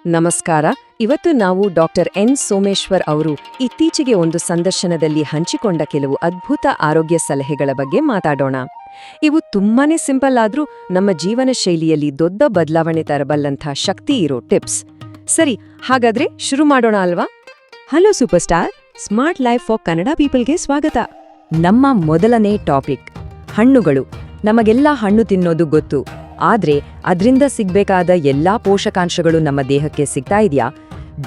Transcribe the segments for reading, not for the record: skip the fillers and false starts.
ನಮಸ್ಕಾರ. ಇವತ್ತು ನಾವು ಡಾಕ್ಟರ್ ಎನ್ ಸೋಮೇಶ್ವರ್ ಅವರು ಇತ್ತೀಚೆಗೆ ಒಂದು ಸಂದರ್ಶನದಲ್ಲಿ ಹಂಚಿಕೊಂಡ ಕೆಲವು ಅದ್ಭುತ ಆರೋಗ್ಯ ಸಲಹೆಗಳ ಬಗ್ಗೆ ಮಾತಾಡೋಣ. ಇವು ತುಂಬಾನೇ ಸಿಂಪಲ್ ಆದ್ರೂ ನಮ್ಮ ಜೀವನ ಶೈಲಿಯಲ್ಲಿ ದೊಡ್ಡ ಬದಲಾವಣೆ ತರಬಲ್ಲಂಥ ಶಕ್ತಿ ಇರೋ ಟಿಪ್ಸ್. ಸರಿ, ಹಾಗಾದ್ರೆ ಶುರು ಮಾಡೋಣ ಅಲ್ವಾ? Hello super star, smart life for Kannada ಪೀಪಲ್ಗೆ ಸ್ವಾಗತ. ನಮ್ಮ ಮೊದಲನೇ ಟಾಪಿಕ್ ಹಣ್ಣುಗಳು. ನಮಗೆಲ್ಲ ಹಣ್ಣು ತಿನ್ನೋದು ಗೊತ್ತು, ಆದ್ರೆ ಅದ್ರಿಂದ ಸಿಗ್ಬೇಕಾದ ಎಲ್ಲಾ ಪೋಷಕಾಂಶಗಳು ನಮ್ಮ ದೇಹಕ್ಕೆ ಸಿಗ್ತಾ ಇದೆಯಾ?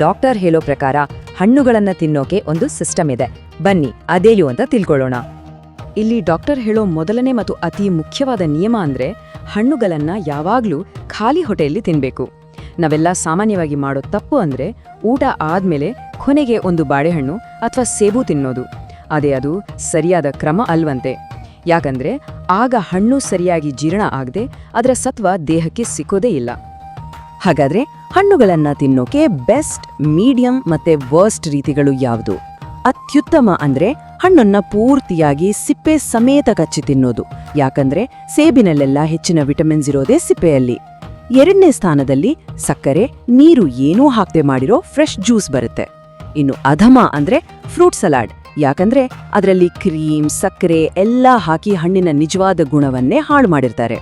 ಡಾಕ್ಟರ್ ಹೇಳೋ ಪ್ರಕಾರ ಹಣ್ಣುಗಳನ್ನ ತಿನ್ನೋಕೆ ಒಂದು ಸಿಸ್ಟಮ್ ಇದೆ. ಬನ್ನಿ ಅದೇನು ಅಂತ ತಿಳ್ಕೊಳ್ಳೋಣ. ಇಲ್ಲಿ ಡಾಕ್ಟರ್ ಹೇಳೋ ಮೊದಲನೇ ಮತ್ತು ಅತಿ ಮುಖ್ಯವಾದ ನಿಯಮ ಅಂದ್ರೆ ಹಣ್ಣುಗಳನ್ನ ಯಾವಾಗ್ಲೂ ಖಾಲಿ ಹೊಟ್ಟೆಯಲ್ಲಿ ತಿನ್ಬೇಕು. ನಾವೆಲ್ಲ ಸಾಮಾನ್ಯವಾಗಿ ಮಾಡೋ ತಪ್ಪು ಅಂದ್ರೆ ಊಟ ಆದ್ಮೇಲೆ ಕೊನೆಗೆ ಒಂದು ಬಾಳೆಹಣ್ಣು ಅಥವಾ ಸೇಬು ತಿನ್ನೋದು. ಅದು ಸರಿಯಾದ ಕ್ರಮ ಅಲ್ವಂತೆ. ಯಾಕಂದ್ರೆ ಆಗ ಹಣ್ಣು ಸರಿಯಾಗಿ ಜೀರ್ಣ ಆಗದೆ ಅದರ ಸತ್ವ ದೇಹಕ್ಕೆ ಸಿಕ್ಕೋದೇ ಇಲ್ಲ. ಹಾಗಾದ್ರೆ ಹಣ್ಣುಗಳನ್ನ ತಿನ್ನೋಕೆ ಬೆಸ್ಟ್, ಮೀಡಿಯಂ ಮತ್ತೆ ವರ್ಸ್ಟ್ ರೀತಿಗಳು ಯಾವುದು? ಅತ್ಯುತ್ತಮ ಅಂದ್ರೆ ಹಣ್ಣನ್ನ ಪೂರ್ತಿಯಾಗಿ ಸಿಪ್ಪೆ ಸಮೇತ ಕಚ್ಚಿ ತಿನ್ನೋದು. ಯಾಕಂದ್ರೆ ಸೇಬಿನಲ್ಲೆಲ್ಲ ಹೆಚ್ಚಿನ ವಿಟಮಿನ್ಸ್ ಇರೋದೇ ಸಿಪ್ಪೆಯಲ್ಲಿ. ಎರಡನೇ ಸ್ಥಾನದಲ್ಲಿ ಸಕ್ಕರೆ, ನೀರು ಏನೂ ಹಾಕದೆ ಮಾಡಿರೋ ಫ್ರೆಶ್ ಜ್ಯೂಸ್ ಬರುತ್ತೆ. ಇನ್ನು ಅಧಮ ಅಂದ್ರೆ ಫ್ರೂಟ್ ಸಲಾಡ್. ಯಾಕಂದ್ರೆ ಅದರಲ್ಲಿ ಕ್ರೀಮ್, ಸಕ್ಕರೆ ಎಲ್ಲ ಹಾಕಿ ಹಣ್ಣಿನ ನಿಜವಾದ ಗುಣವನ್ನೇ ಹಾಳು ಮಾಡಿರ್ತಾರೆ.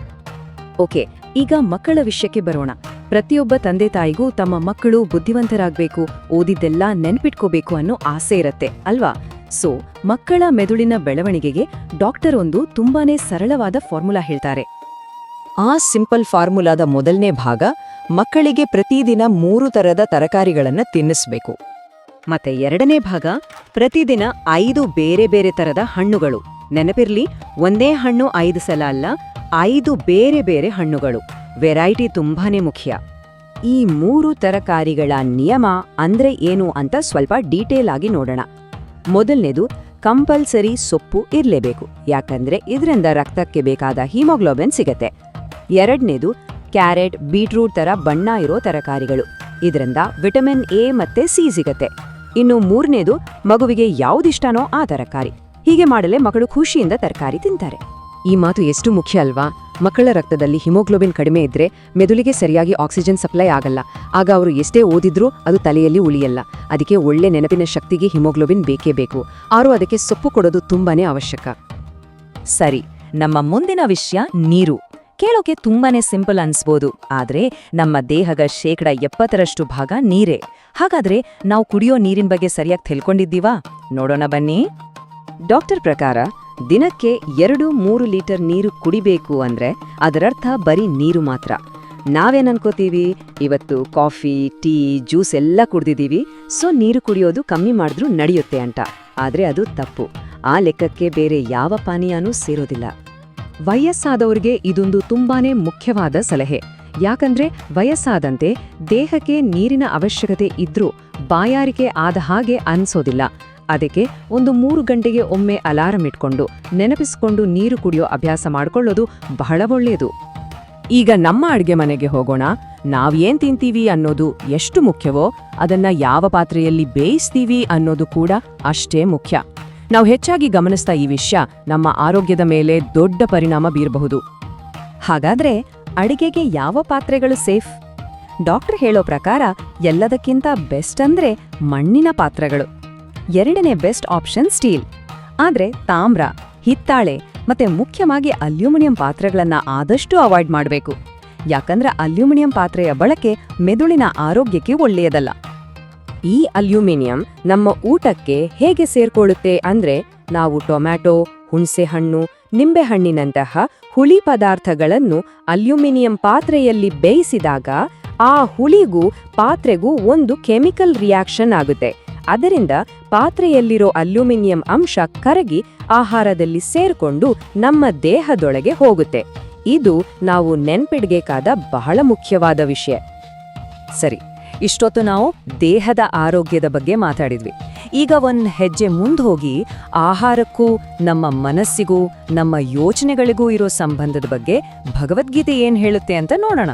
ಓಕೆ, ಈಗ ಮಕ್ಕಳ ವಿಷಯಕ್ಕೆ ಬರೋಣ. ಪ್ರತಿಯೊಬ್ಬ ತಂದೆ ತಾಯಿಗೂ ತಮ್ಮ ಮಕ್ಕಳು ಬುದ್ಧಿವಂತರಾಗಬೇಕು, ಓದಿದ್ದೆಲ್ಲ ನೆನ್ಪಿಟ್ಕೋಬೇಕು ಅನ್ನೋ ಆಸೆ ಇರತ್ತೆ ಅಲ್ವಾ? ಸೊ ಮಕ್ಕಳ ಮೆದುಳಿನ ಬೆಳವಣಿಗೆಗೆ ಡಾಕ್ಟರ್ ಒಂದು ತುಂಬಾನೇ ಸರಳವಾದ ಫಾರ್ಮುಲಾ ಹೇಳ್ತಾರೆ. ಆ ಸಿಂಪಲ್ ಫಾರ್ಮುಲಾದ ಮೊದಲನೇ ಭಾಗ ಮಕ್ಕಳಿಗೆ ಪ್ರತಿದಿನ 3 ತರದ ತರಕಾರಿಗಳನ್ನ ತಿನ್ನಿಸ್ಬೇಕು. ಮತ್ತೆ ಎರಡನೇ ಭಾಗ ಪ್ರತಿದಿನ 5 ಬೇರೆ ಬೇರೆ ತರದ ಹಣ್ಣುಗಳು. ನೆನಪಿರ್ಲಿ, ಒಂದೇ ಹಣ್ಣು 5 ಸಲ ಅಲ್ಲ, 5 ಬೇರೆ ಬೇರೆ ಹಣ್ಣುಗಳು. ವೆರೈಟಿ ತುಂಬಾನೇ ಮುಖ್ಯ. ಈ 3 ತರಕಾರಿಗಳ ನಿಯಮ ಅಂದ್ರೆ ಏನು ಅಂತ ಸ್ವಲ್ಪ ಡೀಟೇಲ್ ಆಗಿ ನೋಡೋಣ. ಮೊದಲನೇದು, ಕಂಪಲ್ಸರಿ ಸೊಪ್ಪು ಇರ್ಲೇಬೇಕು. ಯಾಕಂದ್ರೆ ಇದರಿಂದ ರಕ್ತಕ್ಕೆ ಬೇಕಾದ ಹಿಮೋಗ್ಲೋಬಿನ್ ಸಿಗತ್ತೆ. ಎರಡನೇದು, ಕ್ಯಾರೆಟ್, ಬೀಟ್ರೂಟ್ ತರ ಬಣ್ಣ ಇರೋ ತರಕಾರಿಗಳು. ಇದರಿಂದ ವಿಟಮಿನ್ ಎ ಮತ್ತೆ ಸಿ ಸಿಗತ್ತೆ. ಇನ್ನು ಮೂರನೇದು, ಮಗುವಿಗೆ ಯಾವುದಿಷ್ಟನೋ ಆ ತರಕಾರಿ. ಹೀಗೆ ಮಾಡಲೇ ಮಕ್ಕಳು ಖುಷಿಯಿಂದ ತರಕಾರಿ ತಿಂತಾರೆ. ಈ ಮಾತು ಎಷ್ಟು ಮುಖ್ಯ ಅಲ್ವಾ? ಮಕ್ಕಳ ರಕ್ತದಲ್ಲಿ ಹಿಮೋಗ್ಲೋಬಿನ್ ಕಡಿಮೆ ಇದ್ರೆ ಮೆದುಳಿಗೆ ಸರಿಯಾಗಿ ಆಕ್ಸಿಜನ್ ಸಪ್ಲೈ ಆಗಲ್ಲ. ಆಗ ಅವರು ಎಷ್ಟೇ ಓದಿದ್ರೂ ಅದು ತಲೆಯಲ್ಲಿ ಉಳಿಯಲ್ಲ. ಅದಕ್ಕೆ ಒಳ್ಳೆ ನೆನಪಿನ ಶಕ್ತಿಗೆ ಹಿಮೋಗ್ಲೋಬಿನ್ ಬೇಕೇ ಬೇಕು. ಆರು ಅದಕ್ಕೆ ಸೊಪ್ಪು ಕೊಡೋದು ತುಂಬಾನೇ ಅವಶ್ಯಕ. ಸರಿ, ನಮ್ಮ ಮುಂದಿನ ವಿಷಯ ನೀರು. ಕೇಳೋಕೆ ತುಂಬಾನೇ ಸಿಂಪಲ್ ಅನ್ಸ್ಬೋದು, ಆದ್ರೆ ನಮ್ಮ ದೇಹದ 70% ಭಾಗ ನೀರೇ. ಹಾಗಾದ್ರೆ ನಾವು ಕುಡಿಯೋ ನೀರಿನ ಬಗ್ಗೆ ಸರಿಯಾಗಿ ತಿಳ್ಕೊಂಡಿದ್ದೀವಾ? ನೋಡೋಣ ಬನ್ನಿ. ಡಾಕ್ಟರ್ ಪ್ರಕಾರ ದಿನಕ್ಕೆ 2-3 ಲೀಟರ್ ನೀರು ಕುಡಿಬೇಕು ಅಂದ್ರೆ ಅದರರ್ಥ ಬರೀ ನೀರು ಮಾತ್ರ. ನಾವೇನ್ ಅನ್ಕೋತೀವಿ, ಇವತ್ತು ಕಾಫಿ, ಟೀ, ಜ್ಯೂಸ್ ಎಲ್ಲ ಕುಡ್ದಿದೀವಿ, ಸೊ ನೀರು ಕುಡಿಯೋದು ಕಮ್ಮಿ ಮಾಡಿದ್ರೂ ನಡೆಯುತ್ತೆ ಅಂತ. ಆದ್ರೆ ಅದು ತಪ್ಪು. ಆ ಲೆಕ್ಕಕ್ಕೆ ಬೇರೆ ಯಾವ ಪಾನೀಯನೂ ಸೇರೋದಿಲ್ಲ. ವಯಸ್ಸಾದವ್ರಿಗೆ ಇದೊಂದು ತುಂಬಾನೇ ಮುಖ್ಯವಾದ ಸಲಹೆ. ಯಾಕಂದ್ರೆ ವಯಸ್ಸಾದಂತೆ ದೇಹಕ್ಕೆ ನೀರಿನ ಅವಶ್ಯಕತೆ ಇದ್ರೂ ಬಾಯಾರಿಕೆ ಆದ ಹಾಗೆ ಅನ್ಸೋದಿಲ್ಲ. ಅದಕ್ಕೆ ಒಂದು 3 ಗಂಟೆಗೆ ಒಮ್ಮೆ ಅಲಾರಂ ಇಟ್ಕೊಂಡು ನೆನಪಿಸ್ಕೊಂಡು ನೀರು ಕುಡಿಯೋ ಅಭ್ಯಾಸ ಮಾಡ್ಕೊಳ್ಳೋದು ಬಹಳ ಒಳ್ಳೆಯದು. ಈಗ ನಮ್ಮ ಅಡ್ಗೆ ಮನೆಗೆ ಹೋಗೋಣ. ನಾವೇನ್ ತಿಂತೀವಿ ಅನ್ನೋದು ಎಷ್ಟು ಮುಖ್ಯವೋ ಅದನ್ನ ಯಾವ ಪಾತ್ರೆಯಲ್ಲಿ ಬೇಯಿಸ್ತೀವಿ ಅನ್ನೋದು ಕೂಡ ಅಷ್ಟೇ ಮುಖ್ಯ. ನಾವು ಹೆಚ್ಚಾಗಿ ಗಮನಿಸ್ತಾ ಈ ವಿಷಯ ನಮ್ಮ ಆರೋಗ್ಯದ ಮೇಲೆ ದೊಡ್ಡ ಪರಿಣಾಮ ಬೀರಬಹುದು. ಹಾಗಾದ್ರೆ ಅಡಿಗೆಗೆ ಯಾವ ಪಾತ್ರೆಗಳು ಸೇಫ್? ಡಾಕ್ಟರ್ ಹೇಳೋ ಪ್ರಕಾರ ಎಲ್ಲದಕ್ಕಿಂತ ಬೆಸ್ಟ್ ಅಂದ್ರೆ ಮಣ್ಣಿನ ಪಾತ್ರೆಗಳು. ಎರಡನೇ ಬೆಸ್ಟ್ ಆಪ್ಷನ್ ಸ್ಟೀಲ್. ಆದ್ರೆ ತಾಮ್ರ, ಹಿತ್ತಾಳೆ ಮತ್ತೆ ಮುಖ್ಯವಾಗಿ ಅಲ್ಯೂಮಿನಿಯಂ ಪಾತ್ರೆಗಳನ್ನ ಆದಷ್ಟು ಅವಾಯ್ಡ್ ಮಾಡಬೇಕು. ಯಾಕಂದ್ರೆ ಅಲ್ಯೂಮಿನಿಯಂ ಪಾತ್ರೆಯ ಬಳಕೆ ಮೆದುಳಿನ ಆರೋಗ್ಯಕ್ಕೆ ಒಳ್ಳೆಯದಲ್ಲ. ಈ ಅಲ್ಯೂಮಿನಿಯಂ ನಮ್ಮ ಊಟಕ್ಕೆ ಹೇಗೆ ಸೇರ್ಕೊಳ್ಳುತ್ತೆ ಅಂದ್ರೆ ನಾವು ಟೊಮ್ಯಾಟೊ, ಹುಣಸೆಹಣ್ಣು, ನಿಂಬೆಹಣ್ಣಿನಂತಹ ಹುಳಿ ಪದಾರ್ಥಗಳನ್ನು ಅಲ್ಯೂಮಿನಿಯಂ ಪಾತ್ರೆಯಲ್ಲಿ ಬೇಯಿಸಿದಾಗ ಆ ಹುಳಿಗೂ ಪಾತ್ರೆಗೂ ಒಂದು ಕೆಮಿಕಲ್ ರಿಯಾಕ್ಷನ್ ಆಗುತ್ತೆ. ಅದರಿಂದ ಪಾತ್ರೆಯಲ್ಲಿರೋ ಅಲ್ಯೂಮಿನಿಯಂ ಅಂಶ ಕರಗಿ ಆಹಾರದಲ್ಲಿ ಸೇರ್ಕೊಂಡು ನಮ್ಮ ದೇಹದೊಳಗೆ ಹೋಗುತ್ತೆ. ಇದು ನಾವು ನೆನ್ಪಿಡ್ಬೇಕಾದ ಬಹಳ ಮುಖ್ಯವಾದ ವಿಷಯ. ಸರಿ, ಇಷ್ಟೊತ್ತು ನಾವು ದೇಹದ ಆರೋಗ್ಯದ ಬಗ್ಗೆ ಮಾತಾಡಿದ್ವಿ. ಈಗ ಒಂದ್ ಹೆಜ್ಜೆ ಮುಂದೆ ಹೋಗಿ ಆಹಾರಕ್ಕೂ ನಮ್ಮ ಮನಸ್ಸಿಗೂ ನಮ್ಮ ಯೋಚನೆಗಳಿಗೂ ಇರೋ ಸಂಬಂಧದ ಬಗ್ಗೆ ಭಗವದ್ಗೀತೆ ಏನ್ ಹೇಳುತ್ತೆ ಅಂತ ನೋಡೋಣ.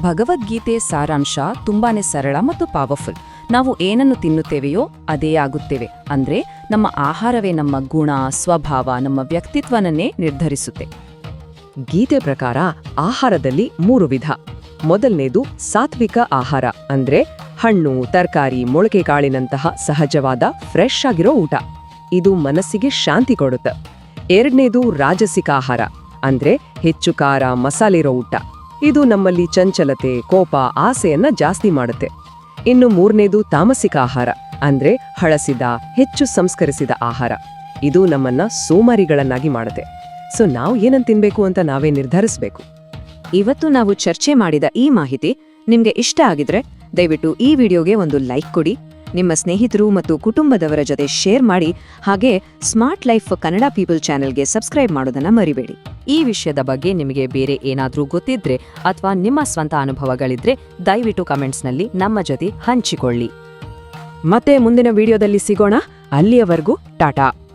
ಭಗವದ್ಗೀತೆ ಸಾರಾಂಶ ತುಂಬಾನೇ ಸರಳ ಮತ್ತು ಪವರ್ಫುಲ್. ನಾವು ಏನನ್ನು ತಿನ್ನುತ್ತೇವೆಯೋ ಅದೇ ಆಗುತ್ತೇವೆ. ಅಂದ್ರೆ ನಮ್ಮ ಆಹಾರವೇ ನಮ್ಮ ಗುಣ, ಸ್ವಭಾವ, ನಮ್ಮ ವ್ಯಕ್ತಿತ್ವನನ್ನೇ ನಿರ್ಧರಿಸುತ್ತೆ. ಗೀತೆ ಪ್ರಕಾರ ಆಹಾರದಲ್ಲಿ 3 ವಿಧ: ಮೊದಲನೇದು ಸಾತ್ವಿಕ ಆಹಾರ ಅಂದ್ರೆ ಹಣ್ಣು ತರಕಾರಿ ಮೊಳಕೆ ಕಾಳಿನಂತಹ ಸಹಜವಾದ ಫ್ರೆಶ್ ಆಗಿರೋ ಊಟ. ಇದು ಮನಸ್ಸಿಗೆ ಶಾಂತಿ ಕೊಡುತ್ತೆ. ಎರಡನೇದು ರಾಜಸಿಕ ಆಹಾರ ಅಂದ್ರೆ ಹೆಚ್ಚು ಖಾರ ಮಸಾಲೆ ಇರೋ ಊಟ. ಇದು ನಮ್ಮಲ್ಲಿ ಚಂಚಲತೆ ಕೋಪ ಆಸೆಯನ್ನ ಜಾಸ್ತಿ ಮಾಡುತ್ತೆ. ಇನ್ನು ಮೂರನೇದು ತಾಮಸಿಕ ಆಹಾರ ಅಂದ್ರೆ ಹಳಸಿದ ಹೆಚ್ಚು ಸಂಸ್ಕರಿಸಿದ ಆಹಾರ. ಇದು ನಮ್ಮನ್ನ ಸೋಮಾರಿಗಳನ್ನಾಗಿ ಮಾಡುತ್ತೆ. ಸೊ ನಾವು ಏನನ್ನು ತಿನ್ಬೇಕು ಅಂತ ನಾವೇ ನಿರ್ಧರಿಸಬೇಕು. ಇವತ್ತು ನಾವು ಚರ್ಚೆ ಮಾಡಿದ ಈ ಮಾಹಿತಿ ನಿಮ್ಗೆ ಇಷ್ಟ ಆಗಿದ್ರೆ ದಯವಿಟ್ಟು ಈ ವಿಡಿಯೋಗೆ ಒಂದು ಲೈಕ್ ಕೊಡಿ, ನಿಮ್ಮ ಸ್ನೇಹಿತರು ಮತ್ತು ಕುಟುಂಬದವರ ಜೊತೆ ಶೇರ್ ಮಾಡಿ, ಹಾಗೆ ಸ್ಮಾರ್ಟ್ ಲೈಫ್ ಕನ್ನಡ ಪೀಪಲ್ ಚಾನೆಲ್ಗೆ ಸಬ್ಸ್ಕ್ರೈಬ್ ಮಾಡೋದನ್ನ ಮರಿಬೇಡಿ. ಈ ವಿಷಯದ ಬಗ್ಗೆ ನಿಮಗೆ ಬೇರೆ ಏನಾದರೂ ಗೊತ್ತಿದ್ರೆ ಅಥವಾ ನಿಮ್ಮ ಸ್ವಂತ ಅನುಭವಗಳಿದ್ರೆ ದಯವಿಟ್ಟು ಕಮೆಂಟ್ಸ್ನಲ್ಲಿ ನಮ್ಮ ಜೊತೆ ಹಂಚಿಕೊಳ್ಳಿ. ಮತ್ತೆ ಮುಂದಿನ ವಿಡಿಯೋದಲ್ಲಿ ಸಿಗೋಣ. ಅಲ್ಲಿಯವರೆಗೂ ಟಾಟಾ.